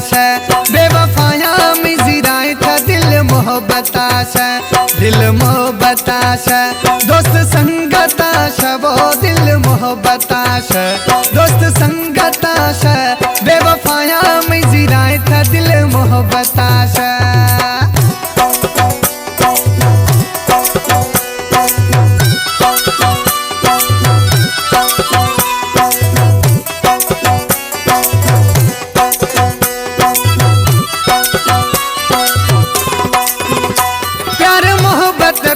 से बेवफाया में जिराए था दिल मोहब्बता से दोस्त संगता से वो दिल मोहब्बता से दोस्त संगता से बेवफाया में जिराए था दिल मोहब्बता से।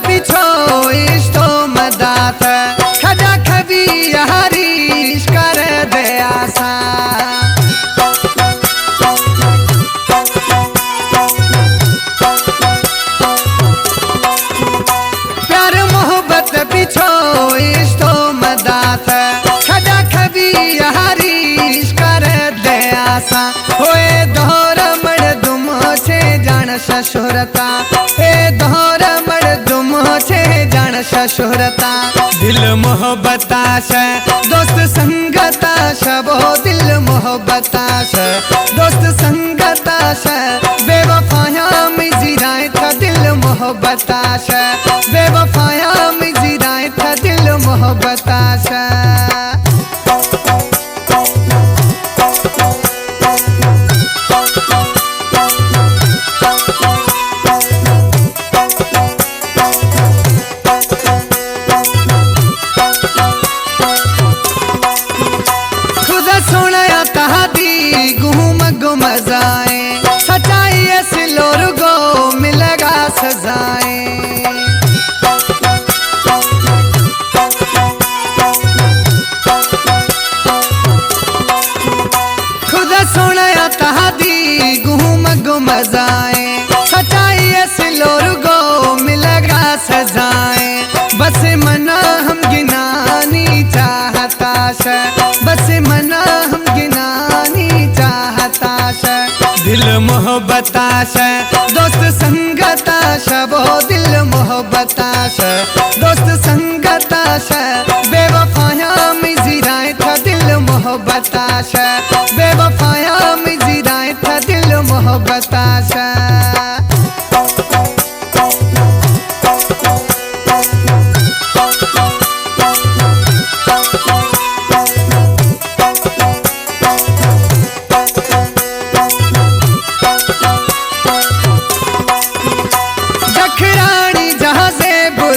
पिछो इस्तो मदात खजा खबी हरीश कर दे आसा प्यार मोहब्बत पिछो इस्तो मदात खजा खबी हरीश कर दे आसा होए दोहर मड़ दुम छे जान ससुरता ए दोहर शोहरता दिल मोहब्बता से दोस्त संगता से वो दिल मोहब्बता से दोस्त संगता से बेवफाया में जिराए था दिल मोहब्बता से बेवफाया में जिराए था दिल मोहब्बता से। मजाए सच्चाई ऐसे लोर को मिलेगा सजाए खुद सोना तहादी घूम मजाए सच्चाई ऐसे लोर को मिलेगा सजाए बस मना हम गिनानी चाहता से बस मना हम गिनानी चाहता से दिल मोहब्बता से दोस्त संगता से वो दिल मोहब्बता से दोस्त संगता से बेवफाया में जिराए था दिल मोहब्बता से बेवफाया में जिराए था दिल मोहब्बता से।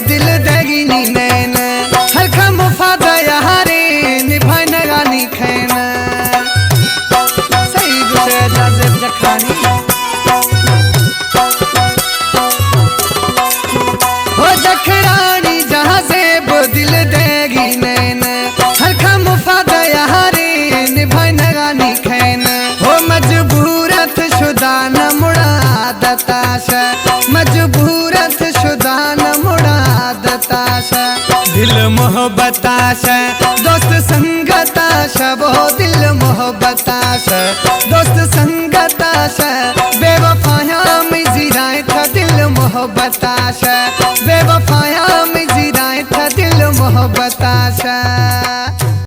दिल दगीनी नैन हर खम फादा यारे निभाई नगानी खैन सही गुस्से जाज़ब जखानी हो जखरानी जहाँ से वो दिल दगी नैन हर खम फादा यारे निभाई नगानी खैन हो मजबूरत शुदा न मुड़ा आदता से मजबूरत शुदा न मुड़ा दिल मोहब्बता से दोस्त संग